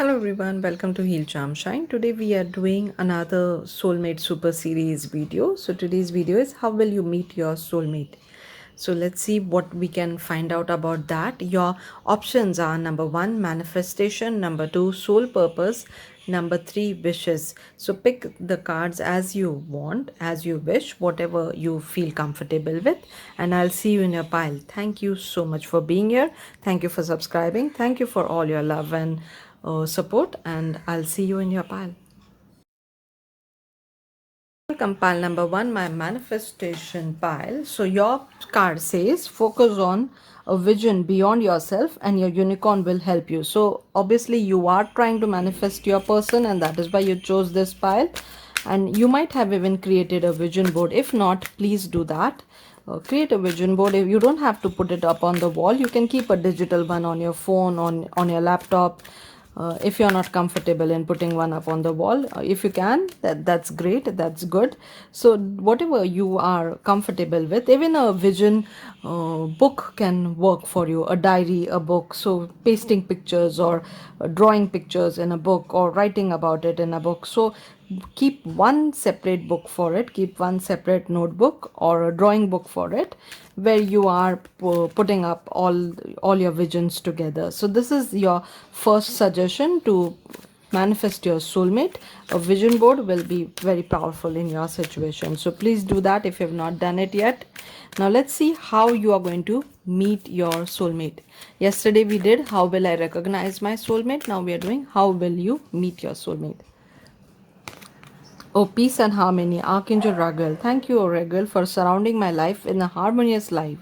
Hello everyone, welcome to Heal Charm Shine. Today we are doing another soulmate super series video. So today's video is how will you meet your soulmate. So let's see what we can find out about that. Your options are number 1 manifestation, number 2 soul purpose, number 3 wishes. So pick the cards as you want, as you wish, whatever you feel comfortable with, and I'll see you in your pile. Thank you so much for being here. Thank you for subscribing. Thank you for all your love and support, and I'll see you in your pile. Welcome, pile number 1, my manifestation pile. So your card says focus on a vision beyond yourself and your unicorn will help you. So obviously you are trying to manifest your person, and that is why you chose this pile. And you might have even created a vision board. If not, please do that. Create a vision board. If you don't have to put it up on the wall, you can keep a digital one on your phone, on your laptop. If you're not comfortable in putting one up on the wall, if you can, that's great, that's good. So whatever you are comfortable with, even a vision book can work for you, a diary, a book. So pasting pictures or drawing pictures in a book or writing about it in a book. So keep one separate book for it, keep one separate notebook or a drawing book for it, where you are putting up all your visions together. So this is your first suggestion to manifest your soulmate. A vision board will be very powerful in your situation, so please do that if you have not done it yet. Now let's see how you are going to meet your soulmate. Yesterday we did how will I recognize my soulmate. Now we are doing how will you meet your soulmate. Oh, peace and harmony, Archangel Raguel. Thank you, O Raguel, for surrounding my life in a harmonious life.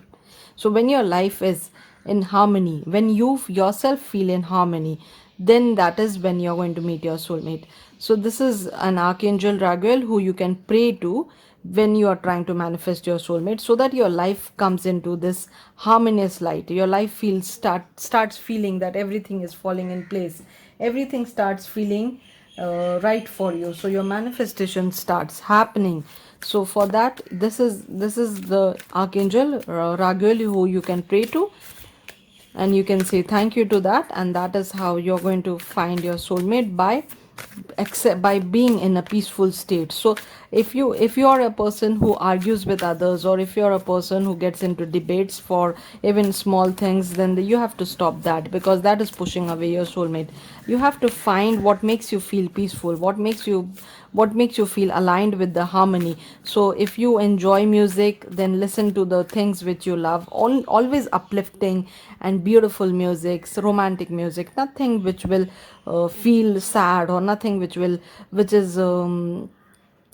So when your life is in harmony, when you yourself feel in harmony, then that is when you're going to meet your soulmate. So this is an Archangel Raguel who you can pray to when you are trying to manifest your soulmate, so that your life comes into this harmonious light. Your life starts feeling that everything is falling in place. Everything starts feeling right for you, so your manifestation starts happening. So for that, this is the Archangel Raguel who you can pray to, and you can say thank you to that, and that is how you're going to find your soulmate, by being in a peaceful state. So if you are a person who argues with others, or if you're a person who gets into debates for even small things, then you have to stop that, because that is pushing away your soulmate. You have to find what makes you feel peaceful, what makes you feel aligned with the harmony. So if you enjoy music, then listen to the things which you love. Always uplifting and beautiful music, romantic music, nothing which will feel sad, or nothing which is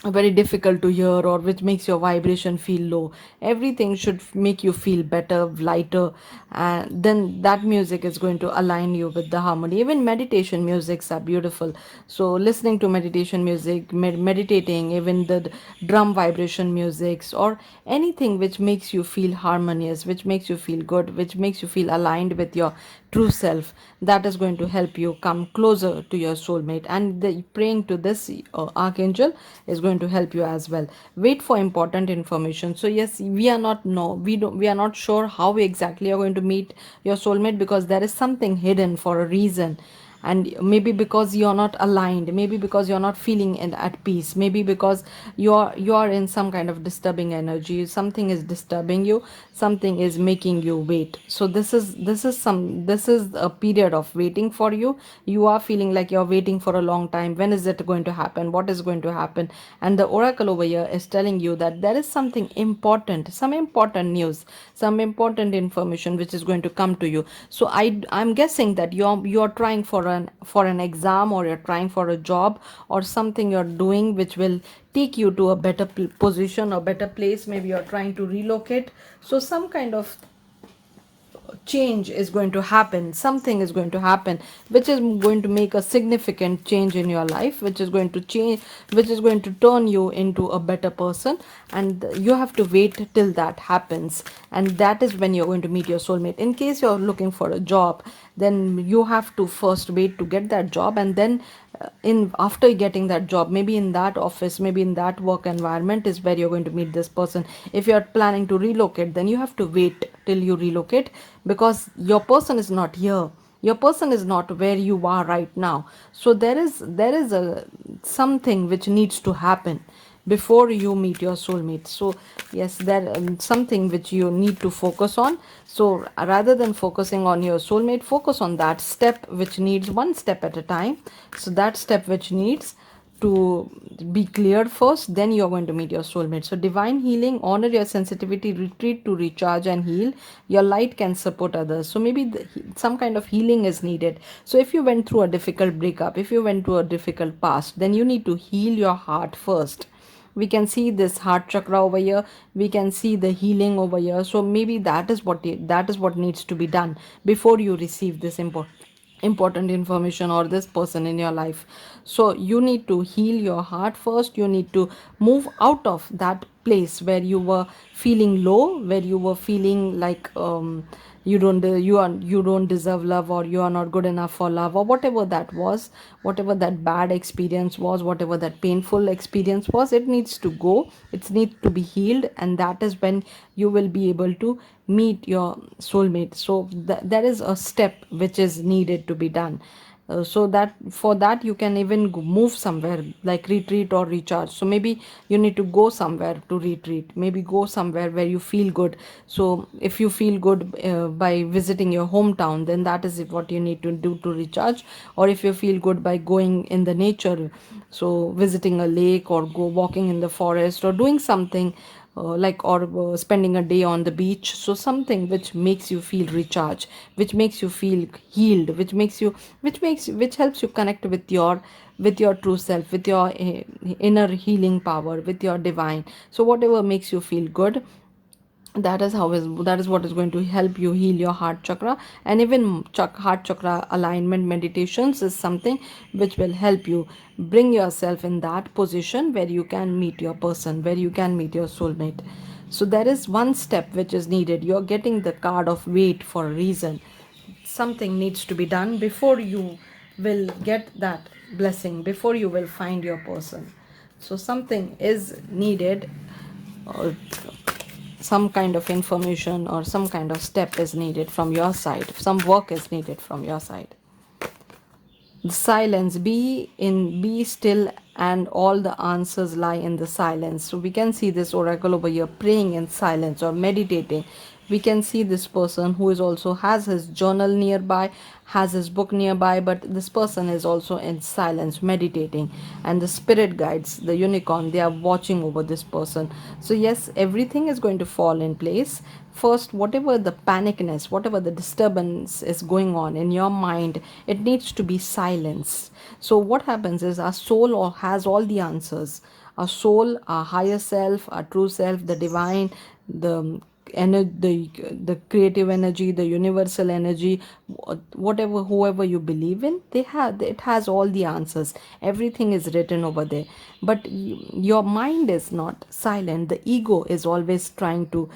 very difficult to hear, or which makes your vibration feel low. Everything should make you feel better, lighter, and then that music is going to align you with the harmony. Even meditation musics are beautiful. So listening to meditation music, meditating, even the drum vibration musics, or anything which makes you feel harmonious, which makes you feel good, which makes you feel aligned with your true self, that is going to help you come closer to your soulmate. And praying to this archangel is going to help you as well. Wait for important information. So yes, we are not sure how we exactly are going to meet your soulmate, because there is something hidden for a reason. And maybe because you're not aligned, maybe because you're not feeling at peace, maybe because you're in some kind of disturbing energy, something is disturbing you, something is making you wait. So this is a period of waiting for you. You are feeling like you're waiting for a long time. When is it going to happen? What is going to happen? And the oracle over here is telling you that there is something important, some important news, some important information which is going to come to you. So I'm guessing that you're trying for an exam, or you're trying for a job, or something you're doing which will take you to a better position or better place. Maybe you're trying to relocate. So some kind of change is going to happen, something is going to happen which is going to make a significant change in your life, which is going to change, which is going to turn you into a better person. And you have to wait till that happens, and that is when you're going to meet your soulmate. In case you're looking for a job, then you have to first wait to get that job, and then in after getting that job, maybe in that office, maybe in that work environment, is where you're going to meet this person. If you're planning to relocate, then you have to wait till you relocate, because your person is not here. Your person is not where you are right now. So there is a something which needs to happen before you meet your soulmate. So yes, there something which you need to focus on. So rather than focusing on your soulmate, focus on that step which needs, one step at a time. So that step which needs to be cleared first, then you're going to meet your soulmate. So divine healing, honor your sensitivity, retreat to recharge and heal. Your light can support others. So maybe some kind of healing is needed. So if you went through a difficult breakup, if you went through a difficult past, then you need to heal your heart first. We can see this heart chakra over here, we can see the healing over here. So maybe that is what needs to be done before you receive this important information or this person in your life. So you need to heal your heart first. You need to move out of that place where you were feeling low, where you were feeling like you don't deserve love, or you are not good enough for love, or whatever that was, whatever that bad experience was, whatever that painful experience was. It needs to go, it needs to be healed, and that is when you will be able to meet your soulmate. So there is a step which is needed to be done. So that for that you can even move somewhere like retreat or recharge. So maybe you need to go somewhere to retreat, maybe go somewhere where you feel good. So if you feel good by visiting your hometown, then that is what you need to do to recharge. Or if you feel good by going in the nature, so visiting a lake or go walking in the forest or doing something or spending a day on the beach. So something which makes you feel recharged, which makes you feel healed, which helps you connect with your true self, with your inner healing power, with your divine. So whatever makes you feel good, that is what is going to help you heal your heart chakra. And even heart chakra alignment meditations is something which will help you bring yourself in that position where you can meet your person, where you can meet your soulmate. So there is one step which is needed. You're getting the card of weight for a reason. Something needs to be done before you will get that blessing, before you will find your person. So something is needed, or some kind of information or some kind of step is needed from your side, some work is needed from your side. The silence, be still, and all the answers lie in the silence. So we can see this oracle over here praying in silence or meditating. We can see this person who is also has his journal nearby, has his book nearby, but this person is also in silence meditating, and the spirit guides, the unicorn, they are watching over this person. So yes, everything is going to fall in place. First, whatever the panicness, whatever the disturbance is going on in your mind, it needs to be silenced. So what happens is our soul has all the answers. Our soul, our higher self, our true self, the divine, the the creative energy, the universal energy, whatever, whoever you believe in, it has all the answers. Everything is written over there. But your mind is not silent. The ego is always trying to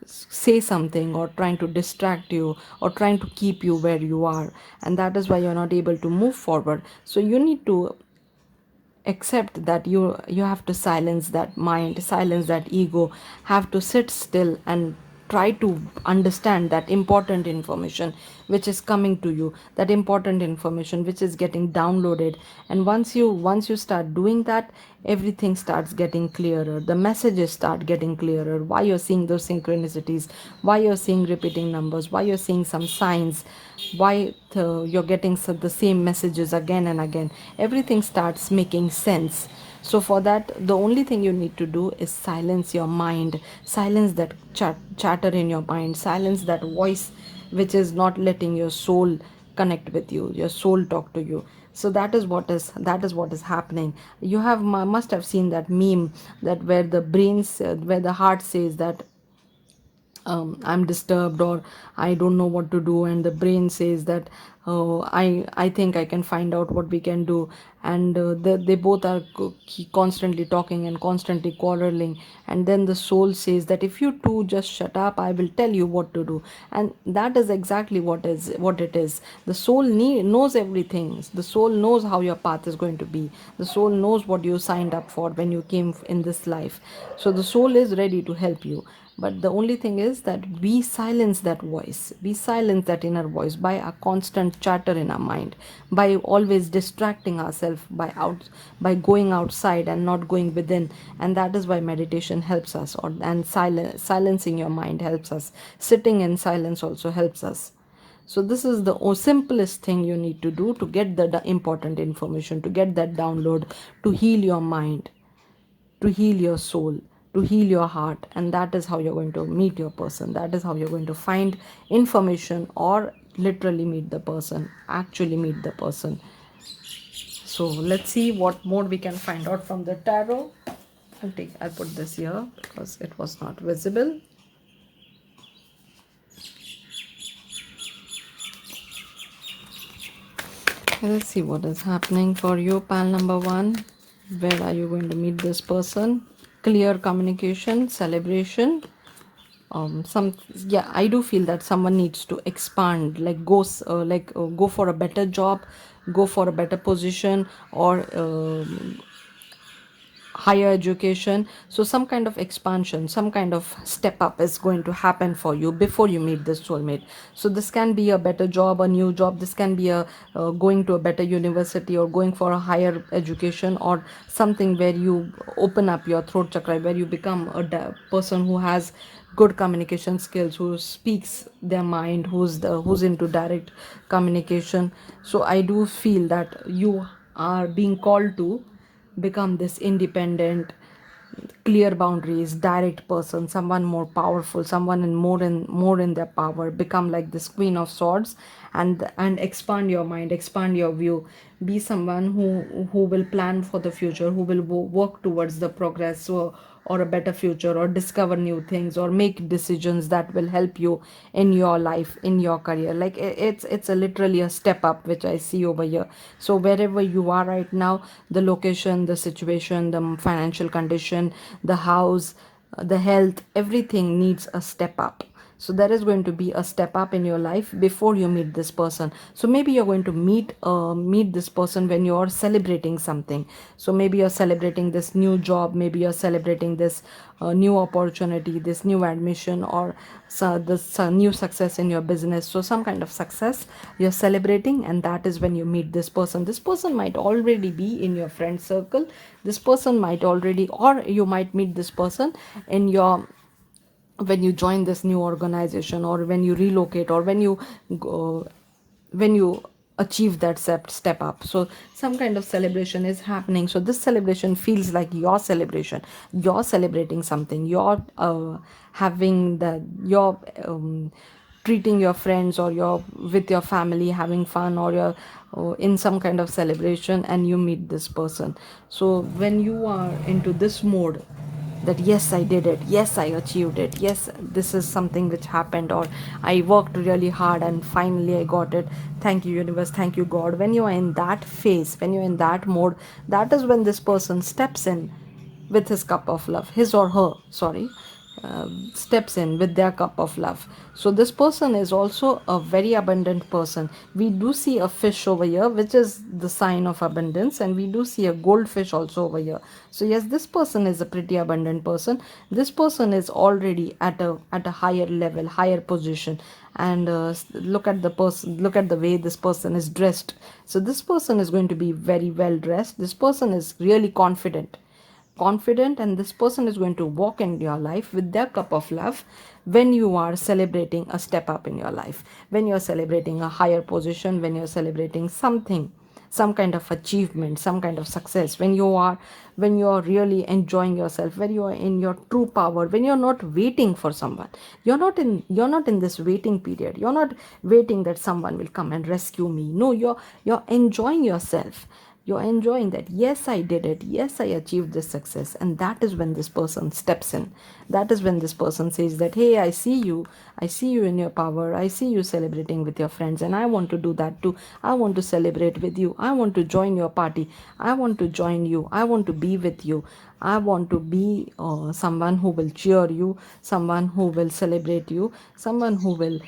say something, or trying to distract you, or trying to keep you where you are, and that is why you're not able to move forward. So you need to accept that you have to silence that mind, silence that ego, have to sit still and try to understand that important information which is coming to you, that important information which is getting downloaded. And once you start doing that, everything starts getting clearer, the messages start getting clearer, why you're seeing those synchronicities, why you're seeing repeating numbers, why you're seeing some signs, why you're getting the same messages again and again. Everything starts making sense. So for that, the only thing you need to do is silence your mind, silence that chatter in your mind, silence that voice which is not letting your soul connect with you, your soul talk to you. So that is what is happening. You must have seen that meme, that where the brains where the heart says that I'm disturbed, or I don't know what to do, and the brain says that I think I can find out what we can do. And they both are constantly talking and constantly quarreling, and then the soul says that if you two just shut up, I will tell you what to do. And that is exactly what it is. The soul knows everything. The soul knows how your path is going to be. The soul knows what you signed up for when you came in this life. So the soul is ready to help you. But the only thing is that we silence that voice. We silence that inner voice by a constant chatter in our mind, by always distracting ourselves, by going outside and not going within. And that is why meditation helps us, and silencing your mind helps us. Sitting in silence also helps us. So this is the simplest thing you need to do to get the important information, to get that download, to heal your mind, to heal your soul, to heal your heart. And that is how you're going to meet your person. That is how you're going to find information, or literally meet the person, actually meet the person. So let's see what more we can find out from the tarot. I'll put this here because it was not visible. Let's see what is happening for you, pal number 1. Where are you going to meet this person? Clear communication, celebration. I do feel that someone needs to expand, like go for a better job, go for a better position, or higher education. So some kind of expansion, some kind of step up is going to happen for you before you meet this soulmate. So this can be a better job, a new job. This can be a going to a better university, or going for a higher education, or something where you open up your throat chakra, where you become a person who has good communication skills, who speaks their mind, who's into direct communication. So I do feel that you are being called to become this independent, clear boundaries, direct person, someone more powerful, someone more in their power. Become like this queen of swords, and expand your mind, expand your view. Be someone who will plan for the future, who will work towards the progress, or a better future, or discover new things, or make decisions that will help you in your life, in your career. Like it's a literally a step up which I see over here. So wherever you are right now, the location, the situation, the financial condition, the house, the health, everything needs a step up. So there is going to be a step up in your life before you meet this person. So maybe you're going to meet this person when you're celebrating something. So maybe you're celebrating this new job, maybe you're celebrating this new opportunity, this new admission, or this new success in your business. So some kind of success you're celebrating, and that is when you meet this person. This person might already be in your friend circle. This person might already, or you might meet this person in your, when you join this new organization, or when you relocate, or when you go, when you achieve that step up. So some kind of celebration is happening. So this celebration feels like your celebration. You're celebrating something. You're having the you're treating your friends, or you're with your family having fun, or you're in some kind of celebration, and you meet this person. So when you are into this mode, that yes, I did it, yes, I achieved it, yes, this is something which happened, or I worked really hard and finally I got it, thank you universe, thank you God. When you are in that phase, when you're in that mode, that is when this person steps in with his cup of love, his or her, sorry, steps in with their cup of love. So this person is also a very abundant person. We do see a fish over here, which is the sign of abundance, and we do see a goldfish also over here. So yes, this person is a pretty abundant person. This person is already at a higher level, higher position. And look at the person, look at the way this person is dressed. So this person is going to be very well dressed. This person is really confident, and this person is going to walk in your life with their cup of love when you are celebrating a step up in your life, when you're celebrating a higher position, when you're celebrating something, some kind of achievement, some kind of success, when you are really enjoying yourself, when you are in your true power, when you're not waiting for someone. You're not in this waiting period. You're not waiting that someone will come and rescue me. No, you're enjoying yourself. You're enjoying that. Yes, I did it. Yes, I achieved this success. And that is when this person steps in. That is when this person says that, hey, I see you. I see you in your power. I see you celebrating with your friends. And I want to do that too. I want to celebrate with you. I want to join your party. I want to join you. I want to be with you. I want to be someone who will cheer you, someone who will celebrate you, someone who will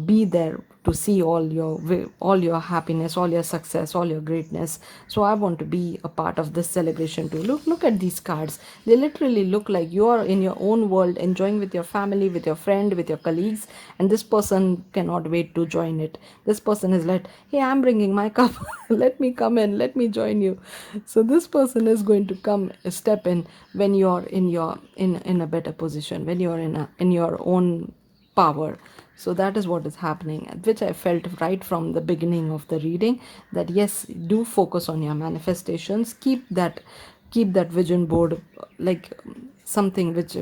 be there to see all your happiness, all your success, all your greatness. So I want to be a part of this celebration too. Look at these cards. They literally look like you are in your own world, enjoying with your family, with your friend, with your colleagues, and this person cannot wait to join it. This person is like, hey, I'm bringing my cup. Let me come in, let me join you. So this person is going to come step in when you're in a better position, when you're in your own power. So that is what is happening, which I felt right from the beginning of the reading, that yes, do focus on your manifestations. Keep that vision board like something which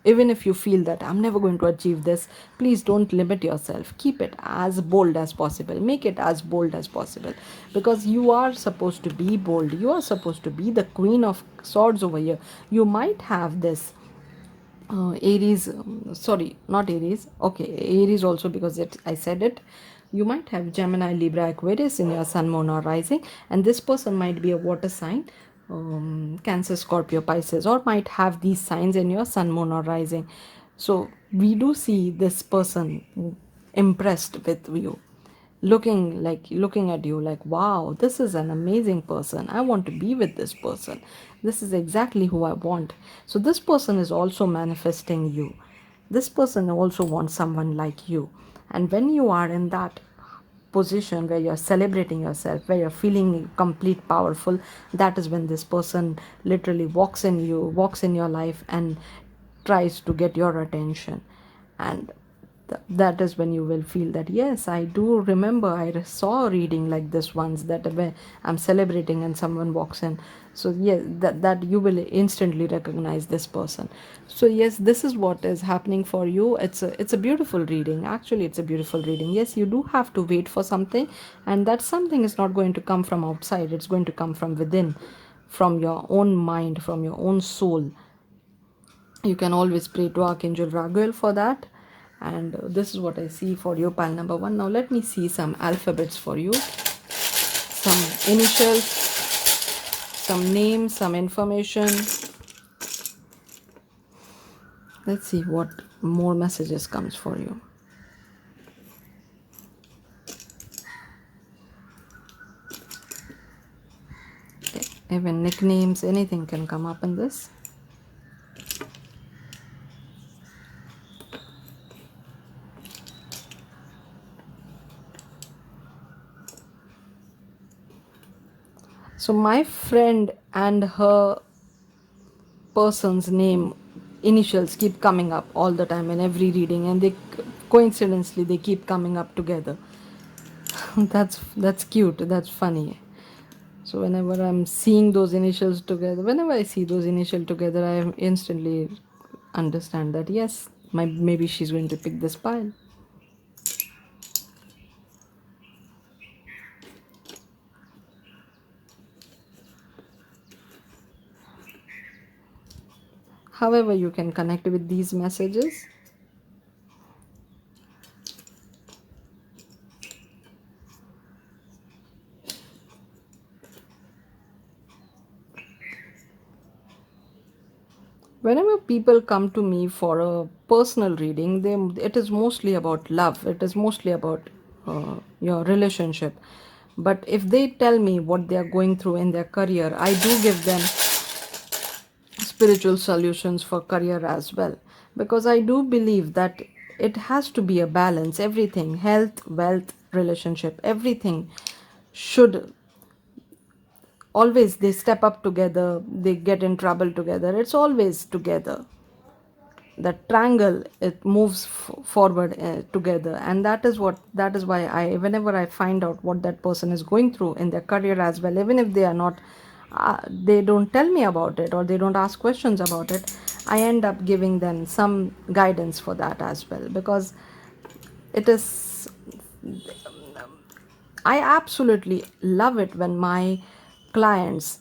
even if you feel that I'm never going to achieve this, please don't limit yourself. Keep it as bold as possible, make it as bold as possible, because you are supposed to be bold. You are supposed to be the queen of swords over here. You might have this Aries, sorry, not Aries. Okay, Aries also, because I said it. You might have Gemini, Libra, Aquarius in your sun, moon, or rising, and this person might be a water sign, Cancer, Scorpio, Pisces, or might have these signs in your sun, moon, or rising. So we do see this person impressed with you, looking at you like, wow, this is an amazing person. I want to be with this person. This is exactly who I want. So this person is also manifesting you. This person also wants someone like you. And when you are in that position where you're celebrating yourself, where you're feeling complete powerful, that is when this person literally walks in your life and tries to get your attention. And that is when you will feel that, yes, I do remember I saw a reading like this once, that when I'm celebrating and someone walks in. So yes, that you will instantly recognize this person. So yes, this is what is happening for you. It's a beautiful reading. Actually, it's a beautiful reading. Yes, you do have to wait for something, and that something is not going to come from outside. It's going to come from within, from your own mind, from your own soul. You can always pray to Archangel Raguel for that. And this is what I see for you, pile number 1. Now let me see some alphabets for you, some initials, some names, some information. Let's see what more messages comes for you. Okay. Even nicknames, anything can come up in this. So my friend and her person's name initials keep coming up all the time in every reading, and they coincidentally they keep coming up together. That's cute, that's funny. So whenever I'm seeing those initials together, whenever I see those initials together, I instantly understand that yes, maybe she's going to pick this pile. However you can connect with these messages. Whenever people come to me for a personal reading, it is mostly about love. It is mostly about your relationship. But if they tell me what they are going through in their career, I do give them spiritual solutions for career as well, because I do believe that it has to be a balance. Everything, health, wealth, relationship, everything should always, they step up together, they get in trouble together, it's always together. That triangle, it moves forward together. And that is why I, whenever I find out what that person is going through in their career as well, even if they are not they don't tell me about it, or they don't ask questions about it, I end up giving them some guidance for that as well, because it is, I absolutely love it when my clients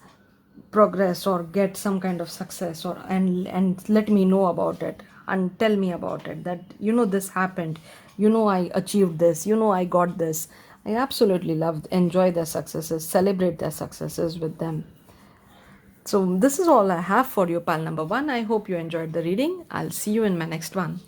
progress or get some kind of success, or and let me know about it and tell me about it, that this happened, I achieved this, I got this. I absolutely love, enjoy their successes, celebrate their successes with them. So this is all I have for you, pal number 1. I hope you enjoyed the reading. I'll see you in my next one.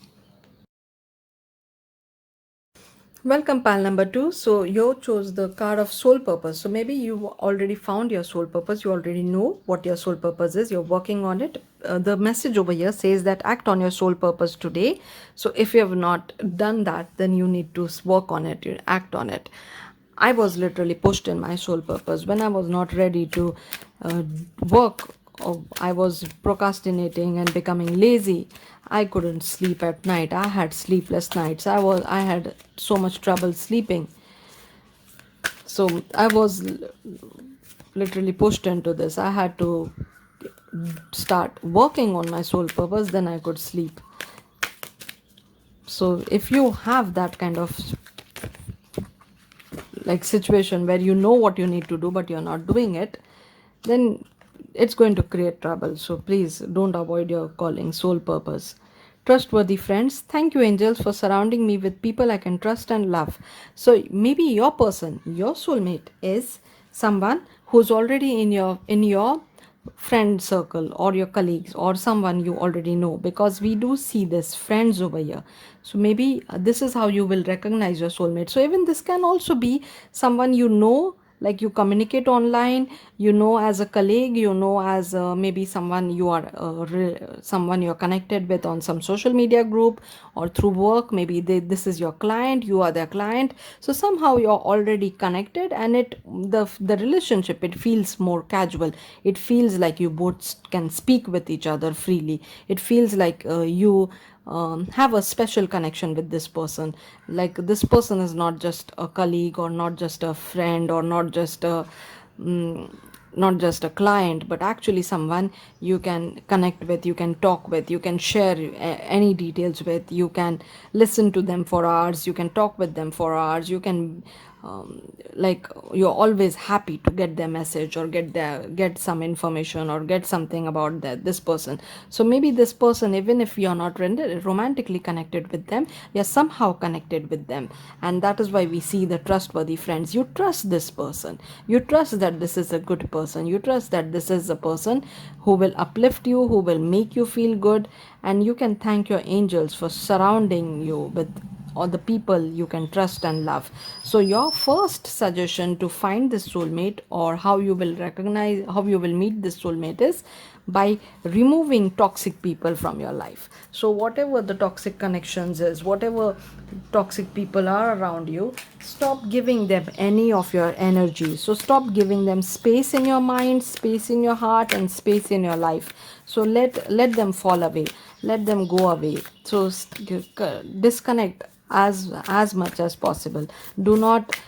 Welcome, pal number 2. So you chose the card of soul purpose. So maybe you already found your soul purpose. You already know what your soul purpose is. You're working on it. The message over here says that act on your soul purpose today. So if you have not done that, then you need to work on it. You act on it. I was literally pushed in my soul purpose when I was not ready to work. I was procrastinating and becoming lazy. I couldn't sleep at night. I had sleepless nights. I had so much trouble sleeping. So I was literally pushed into this. I had to start working on my soul purpose, then I could sleep. So if you have that kind of like situation where you know what you need to do but you're not doing it, then it's going to create trouble. So please don't avoid your calling, soul purpose. Trustworthy friends, thank you angels for surrounding me with people I can trust and love. So maybe your person, your soulmate is someone who's already in your friend circle or your colleagues or someone you already know, because we do see this friends over here. So maybe this is how you will recognize your soulmate. So even this can also be someone like you communicate online, as a colleague, as maybe someone someone you're connected with on some social media group or through work. Maybe this is your client, you are their client. So somehow you're already connected, and the relationship, it feels more casual. It feels like you both can speak with each other freely. It feels like you have a special connection with this person. Like this person is not just a colleague or not just a friend or mm, not just a client, but actually someone you can connect with, you can talk with, you can share any details with, you can listen to them for hours, you can talk with them for hours, you can like you're always happy to get their message or get some information or get something about this person. So maybe this person, even if you're not romantically connected with them, you're somehow connected with them. And that is why we see the trustworthy friends. You trust this person, you trust that this is a good person, you trust that this is a person who will uplift you, who will make you feel good. And you can thank your angels for surrounding you with or the people you can trust and love. So your first suggestion to find this soulmate, or how you will recognize, how you will meet this soulmate, is by removing toxic people from your life. So whatever the toxic connections is, whatever toxic people are around you, stop giving them any of your energy. So stop giving them space in your mind, space in your heart, and space in your life. So let them fall away, let them go away. So disconnect as much as possible. Do not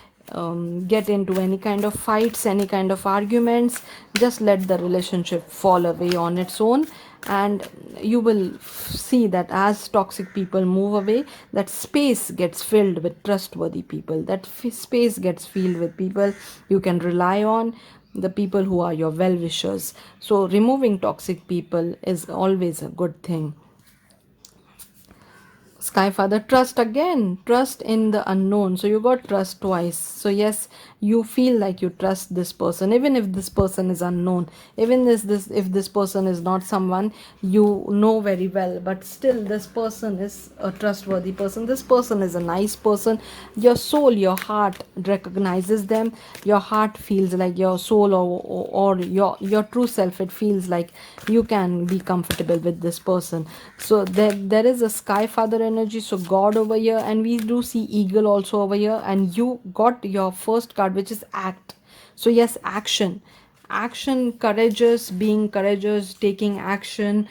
get into any kind of fights, any kind of arguments. Just let the relationship fall away on its own, and you will see that as toxic people move away, that space gets filled with trustworthy people. That space gets filled with people you can rely on, the people who are your well wishers. So removing toxic people is always a good thing. Sky Father, trust again, trust in the unknown. So you got trust twice. So yes, you feel like you trust this person, even if this person is unknown, even if this person is not someone you know very well, but still this person is a trustworthy person. This person is a nice person. Your soul, your heart recognizes them. Your heart feels like your soul, or your true self, it feels like you can be comfortable with this person. So there is a Sky Father energy, so God over here, and we do see eagle also over here. And you got your first card, which is act. So yes, action, courageous, taking action,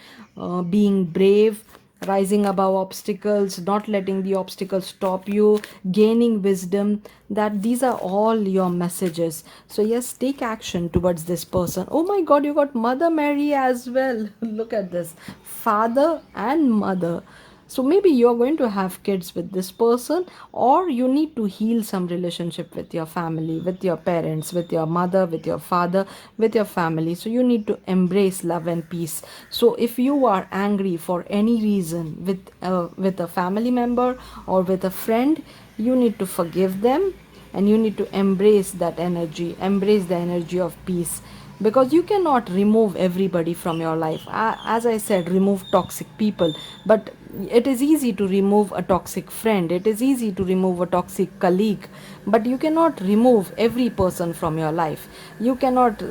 being brave, rising above obstacles, not letting the obstacles stop you, gaining wisdom. That these are all your messages. So yes, take action towards this person. Oh my God, you got Mother Mary as well. Look at this, father and mother. So maybe you're going to have kids with this person, or you need to heal some relationship with your family, with your parents, with your mother, with your father, with your family. So you need to embrace love and peace. So if you are angry for any reason with a family member or with a friend, you need to forgive them, and you need to embrace that energy, embrace the energy of peace, because you cannot remove everybody from your life. As I said, remove toxic people, but it is easy to remove a toxic friend, it is easy to remove a toxic colleague, but you cannot remove every person from your life. You cannot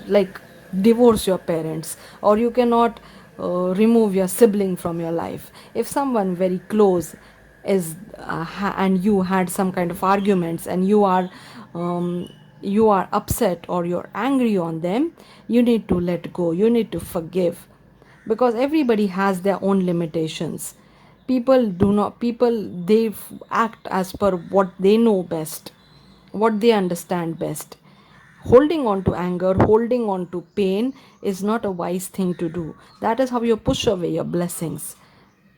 like divorce your parents, or you cannot remove your sibling from your life. If someone very close is and you had some kind of arguments, and you are upset or you're angry on them, you need to let go, you need to forgive, because everybody has their own limitations. People they act as per what they know best, what they understand best. Holding on to anger, holding on to pain is not a wise thing to do. That is how you push away your blessings.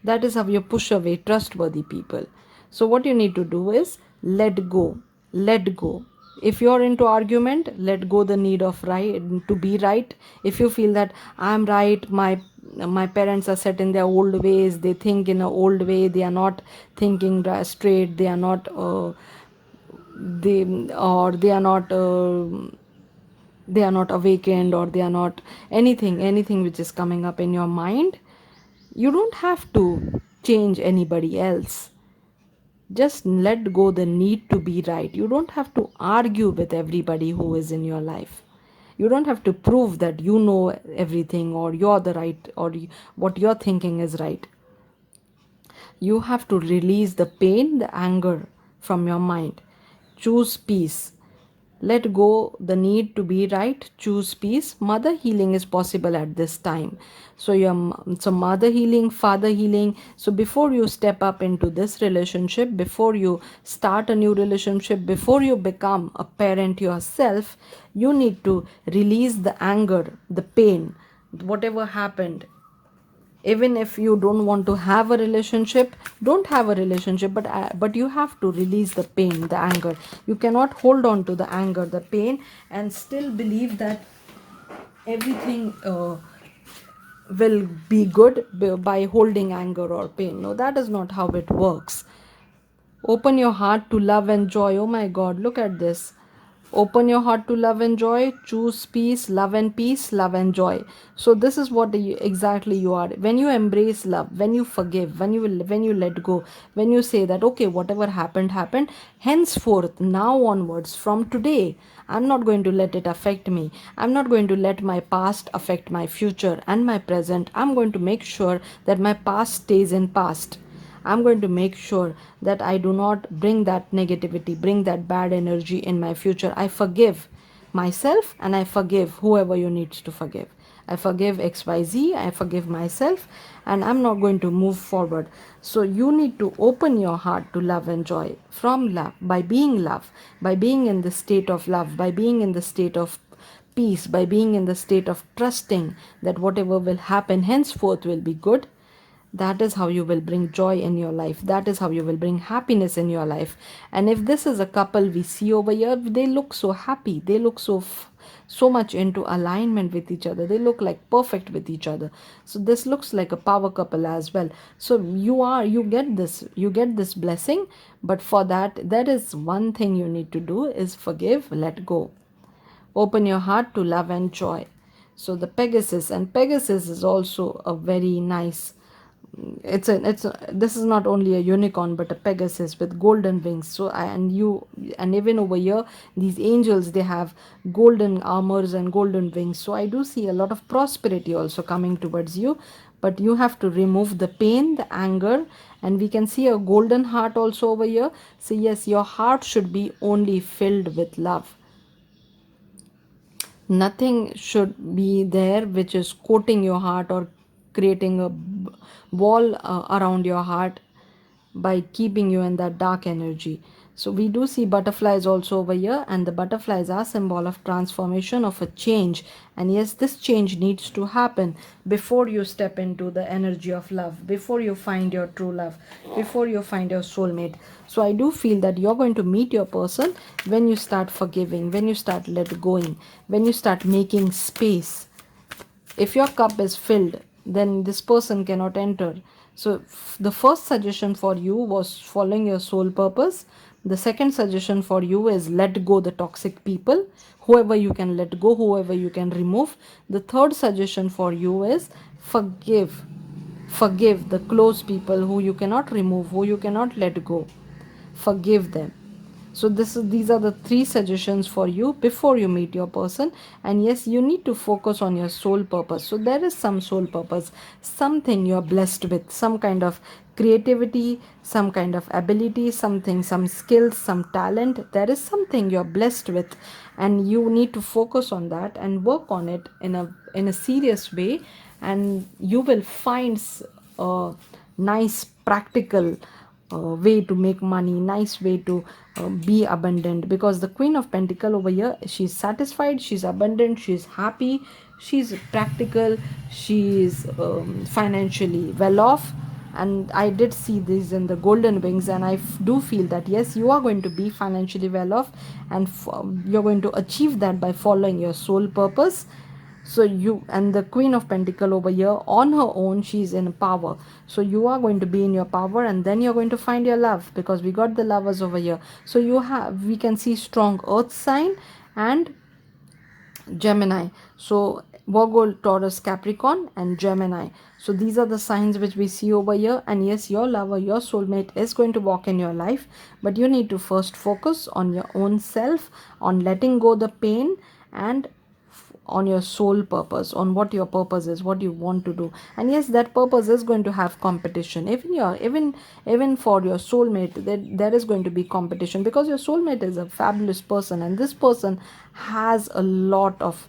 That is how you push away trustworthy people. So, what you need to do is let go. Let go. If you're into argument, let go the need of right to be right. If you feel that I'm right, my parents are set in their old ways, they think in an old way, they are not thinking straight, they they are not they are not awakened, or they are not anything which is coming up in your mind. You don't have to change anybody else. Just let go the need to be right. You don't have to argue with everybody who is in your life. You don't have to prove that you know everything, or you're the right, or what you're thinking is right. You have to release the pain, the anger from your mind. Choose peace. Let go the need to be right. Choose peace. Mother healing is possible at this time. So mother healing, father healing. So before you step up into this relationship, before you start a new relationship, before you become a parent yourself, you need to release the anger, the pain, whatever happened. Even if you don't want to have a relationship, don't have a relationship, but you have to release the pain, the anger. You cannot hold on to the anger, the pain, and still believe that everything will be good by holding anger or pain. No, that is not how it works. Open your heart to love and joy. Oh my God, look at this. Open your heart to love and joy. Choose peace, love and peace, love and joy. So this is what exactly you are. When you embrace love, when you forgive, when you let go, when you say that okay, whatever happened happened. Henceforth, now onwards, from today, I'm not going to let it affect me. I'm not going to let my past affect my future and my present. I'm going to make sure that my past stays in past. I'm going to make sure that I do not bring that negativity, bring that bad energy in my future. I forgive myself, and I forgive whoever you need to forgive. I forgive XYZ, I forgive myself, and I'm not going to move forward. So you need to open your heart to love and joy from love, by being in the state of love, by being in the state of peace, by being in the state of trusting that whatever will happen henceforth will be good. That is how you will bring joy in your life, that is how you will bring happiness in your life. And if this is a couple we see over here, they look so happy, they look so much into alignment with each other, they look like perfect with each other. So this looks like a power couple as well. So you get this blessing. But for that, there is one thing you need to do is forgive, let go. Open your heart to love and joy. So the Pegasus is also a very nice, this is not only a unicorn but a Pegasus with golden wings. So and even over here, these angels, they have golden armors and golden wings. So I do see a lot of prosperity also coming towards you, but you have to remove the pain, the anger. And we can see a golden heart also over here. So yes, your heart should be only filled with love. Nothing should be there which is coating your heart or creating a wall around your heart by keeping you in that dark energy. So we do see butterflies also over here, and the butterflies are symbol of transformation, of a change. And yes, this change needs to happen before you step into the energy of love, before you find your true love, before you find your soulmate. So I do feel that you're going to meet your person when you start forgiving, when you start let going, when you start making space. If your cup is filled, then this person cannot enter. So the first suggestion for you was following your soul purpose. The second suggestion for you is let go the toxic people, whoever you can let go, whoever you can remove. The third suggestion for you is forgive the close people who you cannot remove, who you cannot let go. Forgive them. So these are the three suggestions for you before you meet your person. And yes, you need to focus on your soul purpose. So there is some soul purpose, something you're blessed with, some kind of creativity, some kind of ability, something, some skills, some talent. There is something you're blessed with, and you need to focus on that and work on it in a serious way, and you will find a nice practical way to make money, nice way to be abundant. Because the Queen of Pentacle over here, she's satisfied, she's abundant, she's happy, she's practical, she's financially well off. And I did see this in the golden wings, and I do feel that yes, you are going to be financially well off, and you're going to achieve that by following your soul purpose. So you, and the Queen of Pentacle over here, on her own, she's in power. So you are going to be in your power, and then you're going to find your love, because we got the lovers over here. So we can see strong earth sign and Gemini. So Virgo, Taurus, Capricorn, and Gemini. So these are the signs which we see over here. And yes, your lover, your soulmate is going to walk in your life, but you need to first focus on your own self, on letting go the pain, and on your soul purpose, on what your purpose is, what you want to do. And yes, that purpose is going to have competition. Even for your soulmate, there is going to be competition, because your soulmate is a fabulous person, and this person has a lot of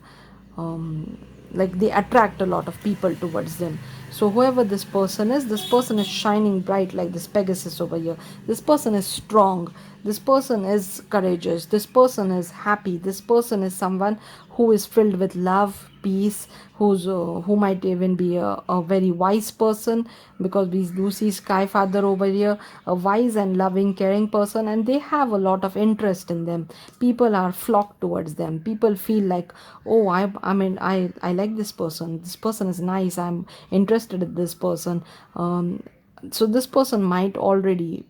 like they attract a lot of people towards them. So whoever this person is shining bright like this Pegasus over here. This person is strong, this person is courageous, this person is happy, this person is someone who is filled with love, peace, who might even be a very wise person, because we do see Sky Father over here, a wise and loving, caring person, and they have a lot of interest in them. People are flocked towards them. People feel like, oh, I like this person. This person is nice. I'm interested in this person. So this person might already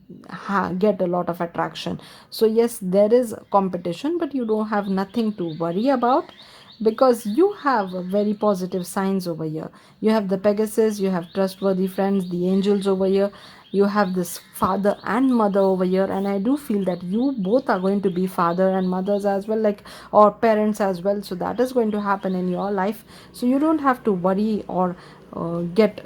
get a lot of attraction. So yes, there is competition, but you don't have nothing to worry about, because you have very positive signs over here. You have the Pegasus, you have trustworthy friends, the angels over here, you have this father and mother over here. And I do feel that you both are going to be father and mothers as well, like, or parents as well. So that is going to happen in your life. So you don't have to worry or get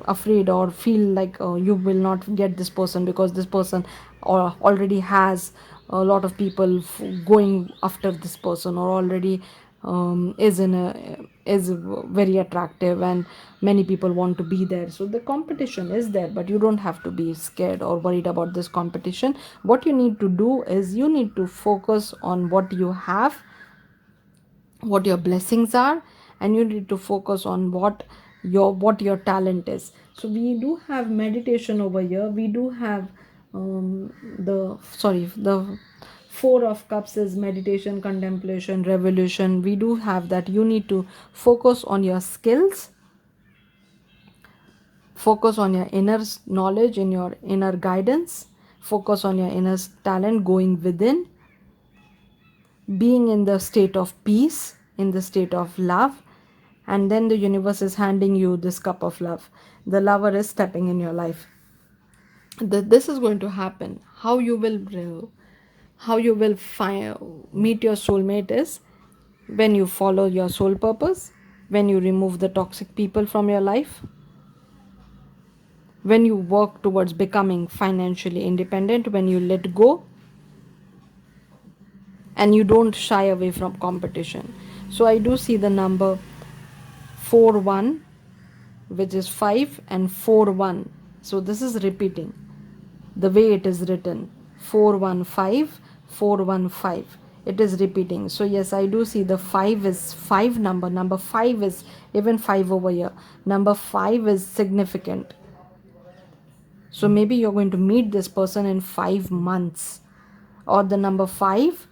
afraid or feel like you will not get this person, because this person already has a lot of people going after this person, or already is very attractive, and many people want to be there. So the competition is there, but you don't have to be scared or worried about this competition. What you need to do is you need to focus on what you have, what your blessings are, and you need to focus on what your talent is. So we do have meditation over here. We do have the Four of Cups is meditation, contemplation, revolution. We do have that. You need to focus on your skills, focus on your inner knowledge, in your inner guidance, focus on your inner talent, going within, being in the state of peace, in the state of love. And then the universe is handing you this cup of love. The lover is stepping in your life. This is going to happen. How you will meet your soulmate is when you follow your soul purpose, when you remove the toxic people from your life, when you work towards becoming financially independent, when you let go, and you don't shy away from competition. So I do see the number 4-1, which is 5, and 4-1. So this is repeating the way it is written. 415, 415. It is repeating. So yes, I do see the 5 is 5 number. Number 5 is even 5 over here. Number 5 is significant. So maybe you're going to meet this person in 5 months. Or the number 5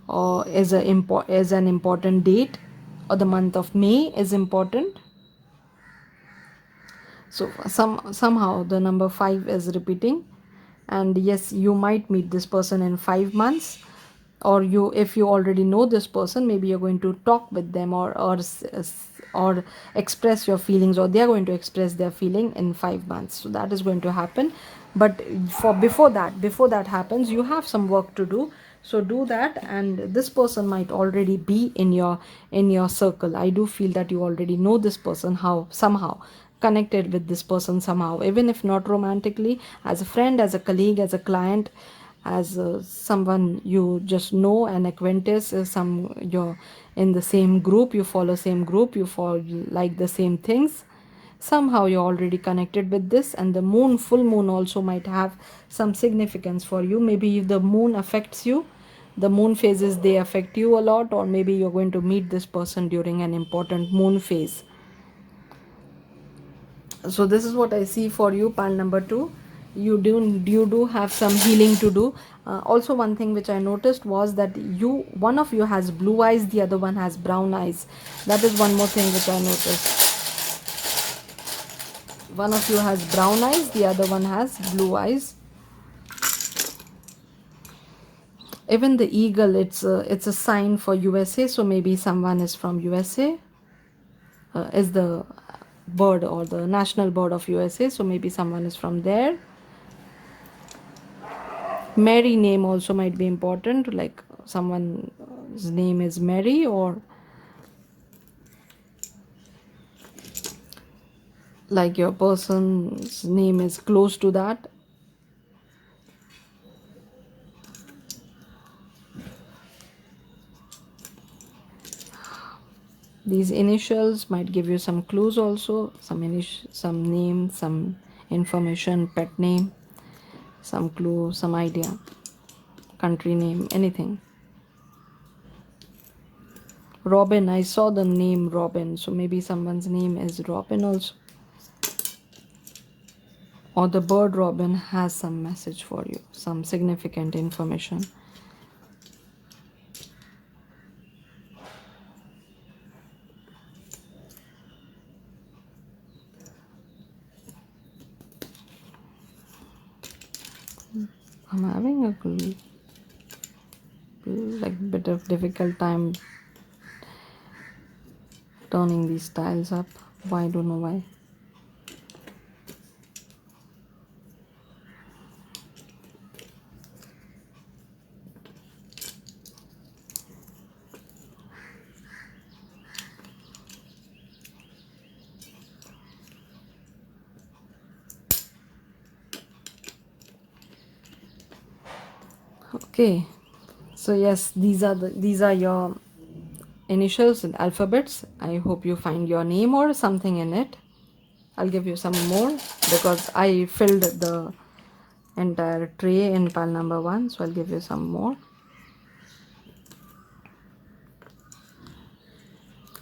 or is an important date, or the month of May is important. So somehow the number 5 is repeating, and yes, you might meet this person in 5 months, or you, if you already know this person, maybe you're going to talk with them, or express your feelings, or they are going to express their feeling in 5 months. So that is going to happen. But for before that happens, you have some work to do. So do that, and this person might already be in your circle. I do feel that you already know this person, how somehow connected with this person somehow, even if not romantically, as a friend, as a colleague, as a client, as someone you just know, an acquaintance, you're in the same group, you follow same group, you follow like the same things. Somehow you're already connected with this, and the moon, full moon also might have some significance for you. Maybe if the moon affects you, the moon phases, they affect you a lot, or maybe you're going to meet this person during an important moon phase. So this is what I see for you, pile number 2. You do have some healing to do. Also, one thing which I noticed was that one of you has blue eyes, the other one has brown eyes. That is one more thing which I noticed. One of you has brown eyes, the other one has blue eyes. Even the eagle, it's a sign for USA, so maybe someone is from USA. Is the bird or the national bird of USA, so maybe someone is from there. Mary name also might be important, like someone's name is Mary, or like your person's name is close to that. These initials might give you some clues also, some name, some information, pet name, some clue, some idea, country name, anything. Robin, I saw the name Robin, so maybe someone's name is Robin also. Or the bird Robin has some message for you, some significant information. I'm having a bit of difficult time turning these tiles up. Why, I don't know why. Okay, so yes, these are your initials and alphabets. I hope you find your name or something in it. I'll give you some more because I filled the entire tray in pile number 1, so I'll give you some more.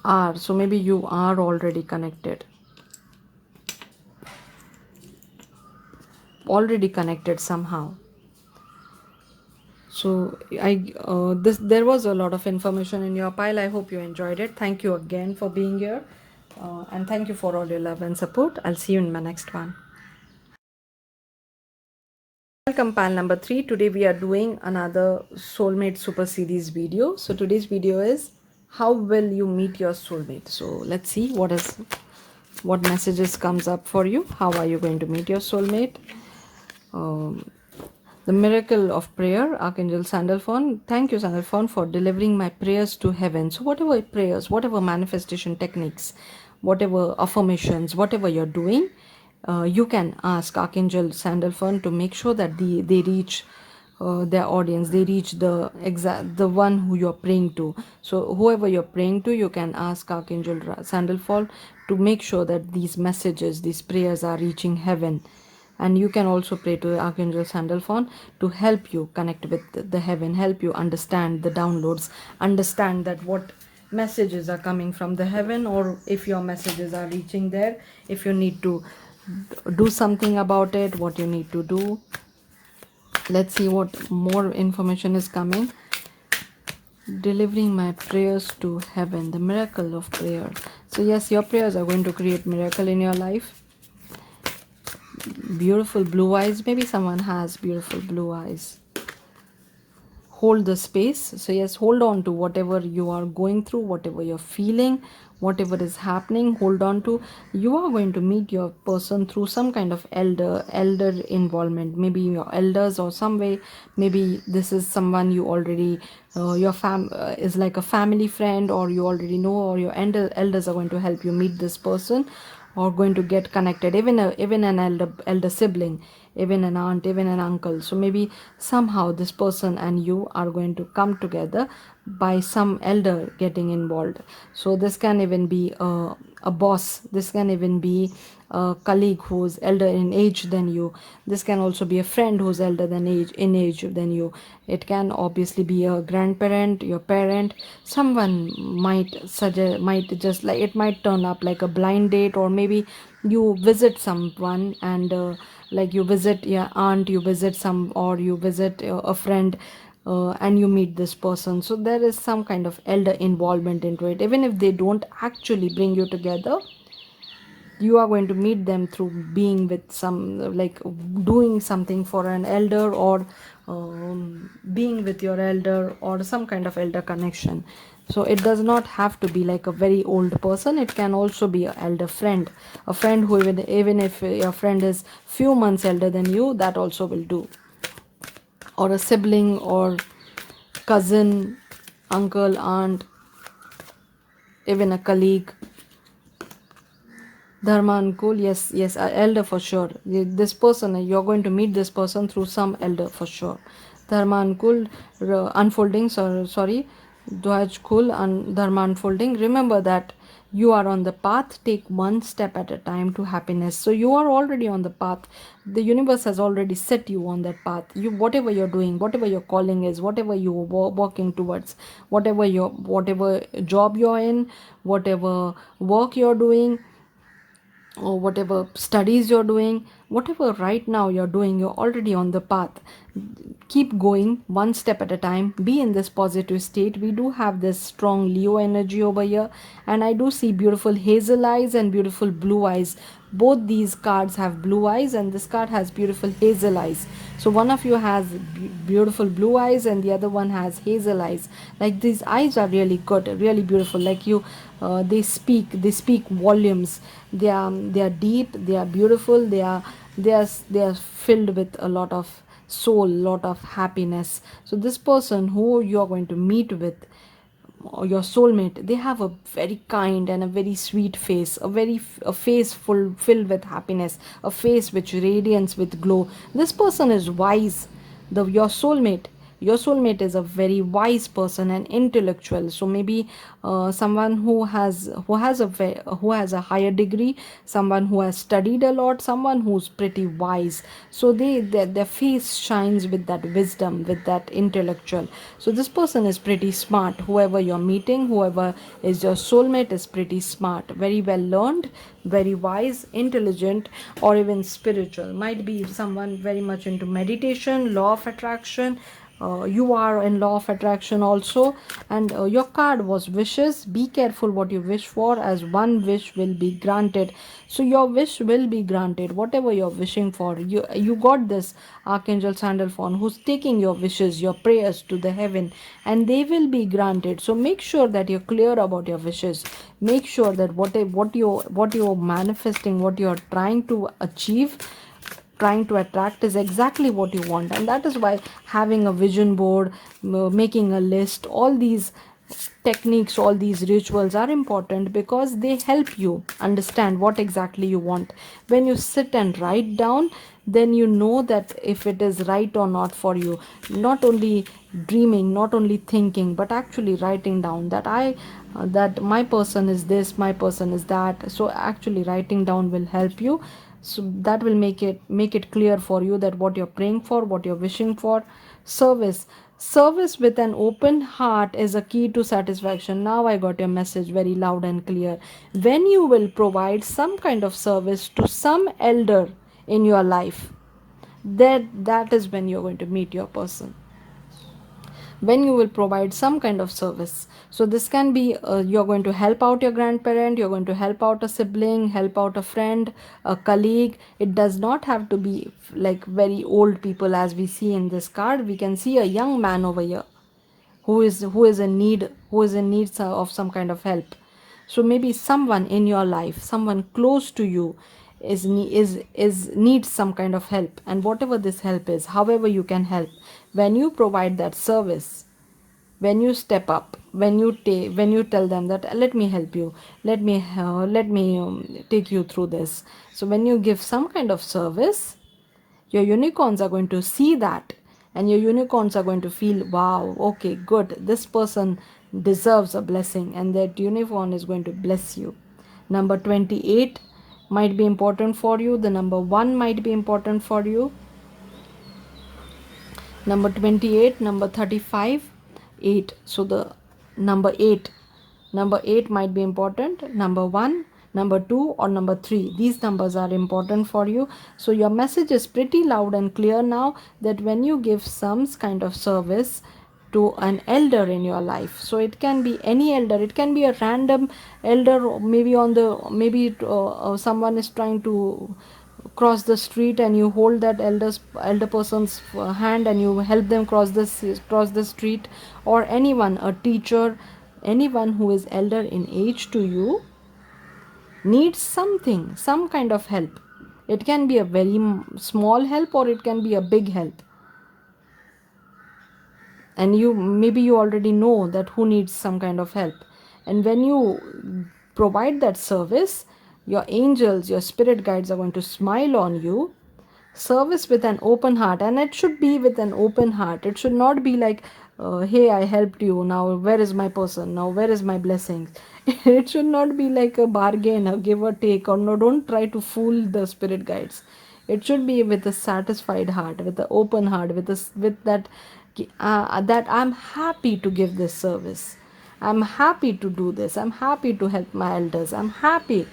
R, so maybe you are already connected. Already connected somehow. So there was a lot of information in your pile. I hope you enjoyed it. Thank you again for being here, and thank you for all your love and support. I'll see you in my next one. Welcome, pile number 3. Today we are doing another soulmate super series video. So today's video is how will you meet your soulmate. So let's see what messages comes up for you. How are you going to meet your soulmate? The miracle of prayer, Archangel Sandalphon. Thank you, Sandalphon, for delivering my prayers to heaven. So whatever prayers, whatever manifestation techniques, whatever affirmations, whatever you're doing, you can ask Archangel Sandalphon to make sure that they reach their audience, they reach the one who you're praying to. So whoever you're praying to, you can ask Archangel Sandalphon to make sure that these messages, these prayers are reaching heaven. And you can also pray to Archangel Sandalphon to help you connect with the heaven, help you understand the downloads, understand that what messages are coming from the heaven, or if your messages are reaching there, if you need to do something about it, what you need to do. Let's see what more information is coming. Delivering my prayers to heaven, the miracle of prayer. So yes, your prayers are going to create miracle in your life. Beautiful blue eyes. Maybe someone has beautiful blue eyes. Hold the space. So yes, hold on to whatever you are going through, whatever you're feeling, whatever is happening, hold on to. You are going to meet your person through some kind of elder involvement, maybe your elders or some way. Maybe this is someone you already your fam is like a family friend, or you already know, or your elders are going to help you meet this person, or going to get connected. Even an elder sibling, even an aunt, even an uncle. So maybe somehow this person and you are going to come together by some elder getting involved. So this can even be a boss, this can even be a colleague who's elder in age than you, this can also be a friend who's elder than age than you. It can obviously be a grandparent, your parent. Someone might suggest, might just like, it might turn up like a blind date, or maybe you visit someone and like you visit your aunt, you visit some, or you visit a friend, and you meet this person. So there is some kind of elder involvement into it. Even if they don't actually bring you together, you are going to meet them through being with some, like doing something for an elder, or being with your elder, or some kind of elder connection. So it does not have to be like a very old person. It can also be an elder friend, a friend who, even if your friend is few months elder than you, that also will do. Or a sibling, or cousin, uncle, aunt, even a colleague. Dharmankul, yes, yes, elder for sure. This person, you're going to meet this person through some elder for sure. Dharmankul, unfolding, sorry, Dwajkul and Dharma unfolding. Remember that you are on the path. Take one step at a time to happiness. So you are already on the path. The universe has already set you on that path. You, whatever you're doing, whatever your calling is, whatever you're walking towards, whatever job you're in, whatever work you're doing, or whatever studies you're doing, whatever right now you're doing, you're already on the path. Keep going one step at a time. Be in this positive state. We do have this strong Leo energy over here, and I do see beautiful hazel eyes and beautiful blue eyes. Both these cards have blue eyes, and this card has beautiful hazel eyes. So one of you has beautiful blue eyes, and the other one has hazel eyes. Like, these eyes are really good, really beautiful. Like you, they speak volumes. They are deep, they are beautiful, they are filled with a lot of soul, lot of happiness. So this person who you are going to meet with, or your soulmate, they have a very kind and a very sweet face, a face filled with happiness, a face which radiates with glow. This person is wise. The your soulmate is a very wise person and intellectual. So maybe someone who has a higher degree, someone who has studied a lot, someone who's pretty wise. So their face shines with that wisdom, with that intellectual. So this person is pretty smart. Whoever you're meeting, whoever is your soulmate, is pretty smart, very well learned, very wise, intelligent, or even spiritual. Might be someone very much into meditation, law of attraction. You are in law of attraction also. And your card was wishes. Be careful what you wish for, as one wish will be granted. So your wish will be granted, whatever you're wishing for. You got this Archangel Sandalphon, who's taking your wishes, your prayers to the heaven, and they will be granted. So make sure that you're clear about your wishes. Make sure that what you're manifesting, what you're trying to achieve, trying to attract, is exactly what you want. And that is why having a vision board, making a list, all these techniques, all these rituals are important, because they help you understand what exactly you want. When you sit and write down, then you know that if it is right or not for you. Not only dreaming, not only thinking, but actually writing down that that my person is this, my person is that. So actually writing down will help you So that will make it clear for you that what you're praying for, what you're wishing for. Service with an open heart is a key to satisfaction. Now I got your message very loud and clear. When you will provide some kind of service to some elder in your life, that is when you're going to meet your person. When you will provide some kind of service, so this can be you're going to help out your grandparent, you're going to help out a sibling, help out a friend, a colleague. It does not have to be like very old people. As we see in this card, we can see a young man over here who is in need, of some kind of help. So maybe someone in your life, someone close to you, is needs some kind of help, and whatever this help is, however you can help, when you provide that service, when you step up, when you tell them that let me help you, let me take you through this. So when you give some kind of service, your unicorns are going to see that, and your unicorns are going to feel, wow, okay, good, this person deserves a blessing, and that unicorn is going to bless you. Number 28 might be important for you. The number 1 might be important for you. Number 28, number 35, 8. So the number 8 number 8 might be important. Number 1, number 2, or number 3, these numbers are important for you. So your message is pretty loud and clear now, that when you give some kind of service to an elder in your life, so it can be any elder, it can be a random elder, maybe someone is trying to cross the street, and you hold that elder person's hand, and you help them cross the street. Or anyone, a teacher, anyone who is elder in age to you, needs some kind of help. It can be a very small help, or it can be a big help, and you already know that who needs some kind of help. And when you provide that service, your angels, your spirit guides are going to smile on you. Service with an open heart, and it should be with an open heart. It should not be like, hey, I helped you, now where is my person, now where is my blessings. It should not be like a bargain, a give or take, or no, don't try to fool the spirit guides. It should be with a satisfied heart, with an open heart, with that I'm happy to give this service, I'm happy to do this, I'm happy to help my elders, I'm happy.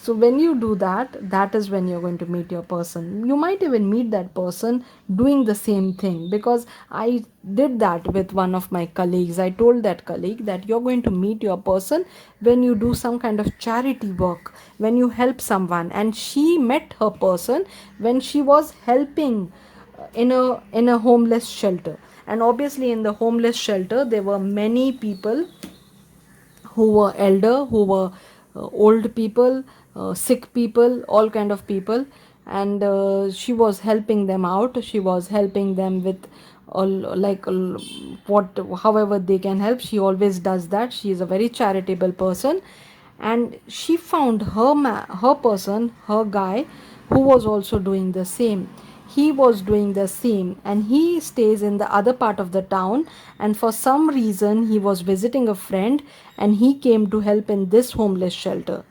So when you do that, that is when you're going to meet your person. You might even meet that person doing the same thing, because I did that with one of my colleagues. I told that colleague that you're going to meet your person when you do some kind of charity work, when you help someone. And she met her person when she was helping in a homeless shelter. And obviously in the homeless shelter there were many people who were elder, who were old people, sick people, all kind of people. And she was helping them out, she was helping them with all, like what however they can help. She always does that. She is a very charitable person, and she found her person, her guy, who was also doing the same. He was doing the same, and he stays in the other part of the town, and for some reason he was visiting a friend, and he came to help in this homeless shelter.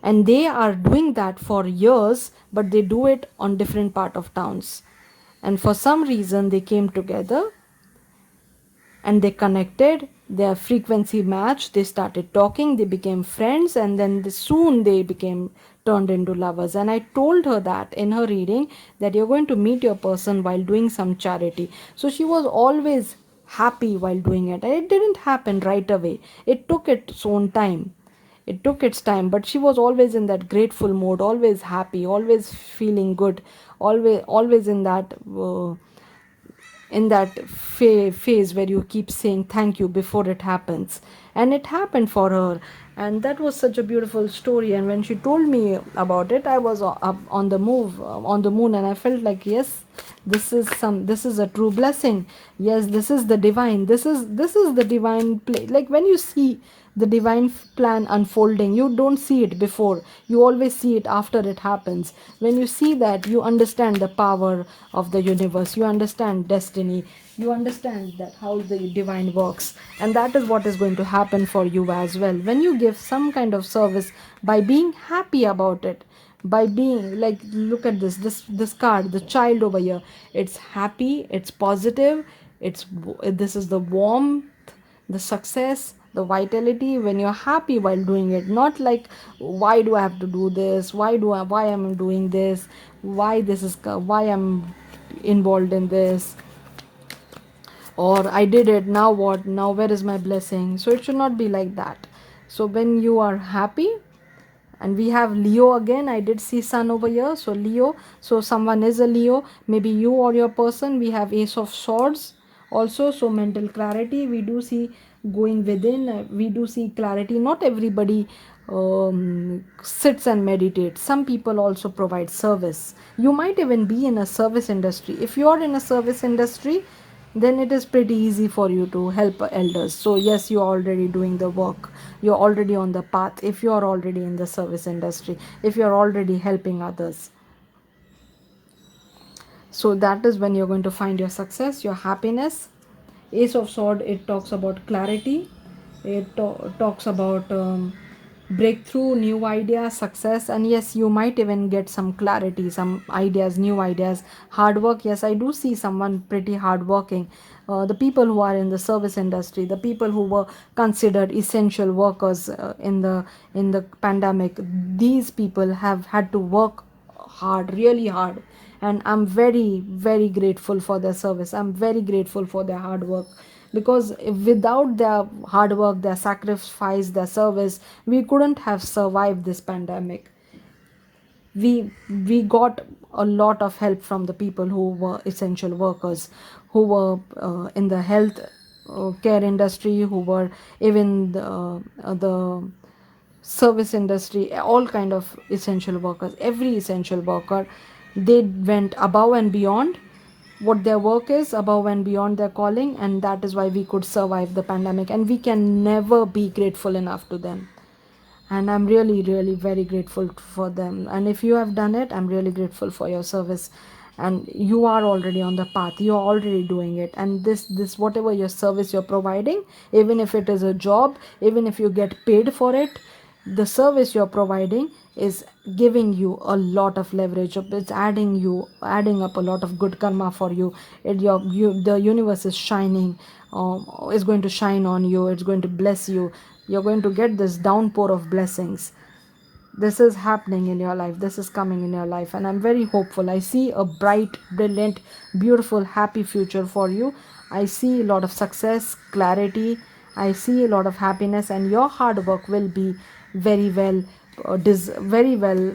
And they are doing that for years, but they do it on different part of towns. And for some reason they came together, and they connected, their frequency matched, they started talking, they became friends, and then soon they became turned into lovers. And I told her that in her reading, that you're going to meet your person while doing some charity. So she was always happy while doing it, and it didn't happen right away, it took its own time. It took its time, but she was always in that grateful mode, always happy, always feeling good, always in that phase where you keep saying thank you before it happens. And it happened for her, and that was such a beautiful story. And when she told me about it, I was up on the move, on the moon, and I felt like, yes, this is a true blessing. Yes, this is the divine, this is the divine play. Like when you see the divine plan unfolding, you don't see it before, you always see it after it happens. When you see that, you understand the power of the universe, you understand destiny, you understand that how the divine works. And that is what is going to happen for you as well. When you give some kind of service by being happy about it, by being like, look at this card, the child over here. It's happy, it's positive, this is the warmth, the success, the vitality when you're happy while doing it. Not like, why do I have to do this, why am I doing this, why I'm involved in this, or I did it, now what, now where is my blessing. So it should not be like that. So when you are happy, and we have Leo again, I did see sun over here, so Leo, so someone is a Leo, maybe you or your person. We have Ace of Swords also, so mental clarity we do see going within. We do see clarity. Not everybody sits and meditates. Some people also provide service. You might even be in a service industry. If you are in a service industry, then it is pretty easy for you to help elders. So yes, you're already doing the work, you're already on the path. If you are already in the service industry, if you're already helping others, so that is when you're going to find your success, your happiness. Ace of Sword, it talks about clarity, it talks about breakthrough, new ideas, success. And yes, you might even get some clarity, some ideas, new ideas. Hard work, yes, I do see someone pretty hard working. The people who are in the service industry, the people who were considered essential workers in the pandemic, these people have had to work hard, really hard. And I'm very, very grateful for their service. I'm very grateful for their hard work, because without their hard work, their sacrifice, their service, we couldn't have survived this pandemic. We got a lot of help from the people who were essential workers, who were in the health care industry, who were even the service industry, all kind of essential workers. Every essential worker, they went above and beyond what their work is, above and beyond their calling, and that is why we could survive the pandemic. And we can never be grateful enough to them. And I'm really, really very grateful for them. And if you have done it, I'm really grateful for your service. And you are already on the path, you're already doing it. And this whatever your service you're providing, even if it is a job, even if you get paid for it, the service you're providing is giving you a lot of leverage. It's adding up a lot of good karma for you. The universe is shining, is going to shine on you, it's going to bless you. You're going to get this downpour of blessings. This is happening in your life, this is coming in your life, and I'm very hopeful. I see a bright, brilliant, beautiful, happy future for you. I see a lot of success, clarity, I see a lot of happiness, and your hard work will be very well very well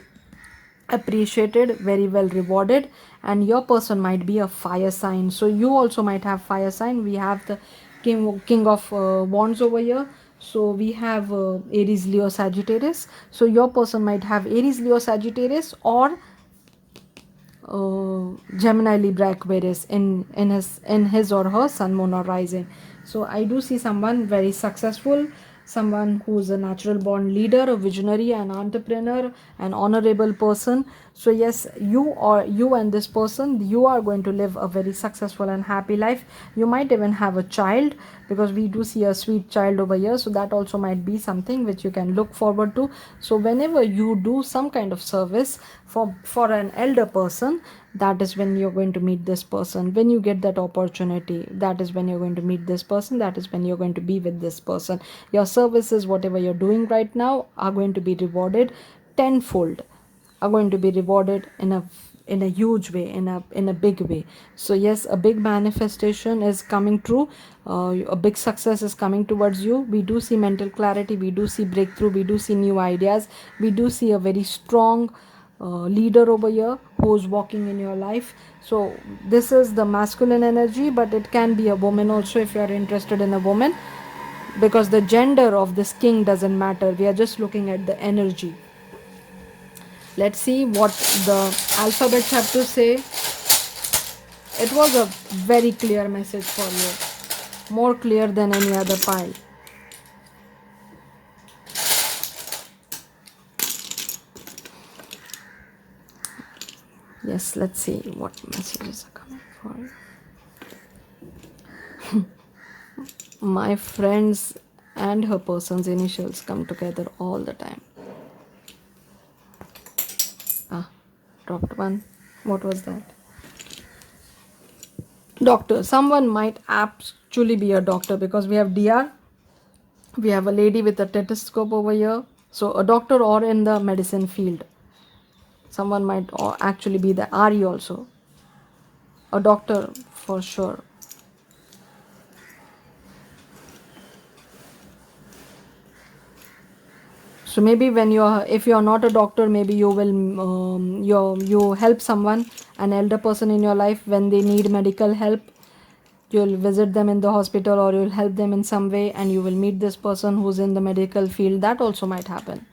appreciated, very well rewarded. And your person might be a fire sign, so you also might have fire sign. We have the king of wands over here, so we have Aries, Leo, Sagittarius. So your person might have Aries, Leo, Sagittarius, or Gemini, Libra, Aquarius in his or her sun, moon, or rising. So I do see someone very successful, someone who's a natural born leader, a visionary, an entrepreneur, an honorable person. So yes, you and this person, you are going to live a very successful and happy life. You might even have a child, because we do see a sweet child over here. So that also might be something which you can look forward to. So whenever you do some kind of service for an elder person, that is when you're going to meet this person. When you get that opportunity, that is when you're going to meet this person, that is when you're going to be with this person. Your services, whatever you're doing right now, are going to be rewarded tenfold, are going to be rewarded in a huge way, in a big way. So yes, a big manifestation is coming true. A big success is coming towards you. We do see mental clarity, we do see breakthrough, we do see new ideas, we do see a very strong leader over here who's walking in your life. So this is the masculine energy, but it can be a woman also if you are interested in a woman, because the gender of this king doesn't matter. We are just looking at the energy. Let's see what the alphabets have to say. It was a very clear message for you, more clear than any other pile. Yes, let's see what messages are coming for you. My friends and her person's initials come together all the time. Dropped one. What was that? Doctor. Someone might actually be a doctor because we have DR. We have a lady with a stethoscope over here. So a doctor or in the medicine field. Someone might actually be the RE also. A doctor for sure. So maybe when you're, if you're not a doctor, maybe you will you help someone, an elder person in your life, when they need medical help. You'll visit them in the hospital, or you'll help them in some way, and you will meet this person who's in the medical field. That also might happen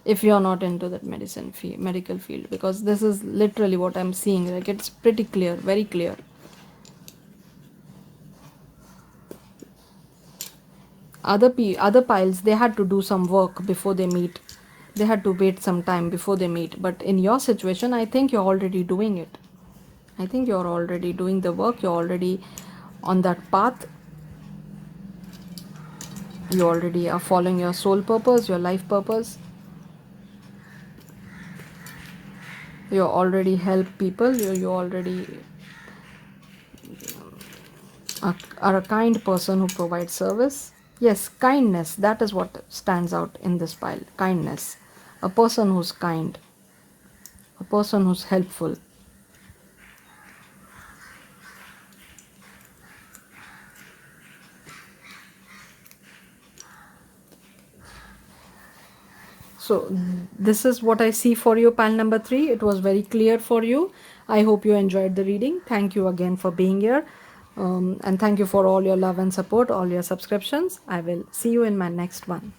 if you're not into that medical field, because this is literally what I'm seeing. Like, it's pretty clear, very clear. Other piles, they had to do some work before they meet. They had to wait some time before they meet. But in your situation, I think you're already doing it. I think you're already doing the work. You're already on that path. You already are following your soul purpose, your life purpose. You already help people. You already are a kind person who provides service. Yes, kindness, that is what stands out in this pile. Kindness. A person who's kind, a person who's helpful. So this is what I see for you, pile number 3. It was very clear for you. I hope you enjoyed the reading. Thank you again for being here. And thank you for all your love and support, all your subscriptions. I will see you in my next one.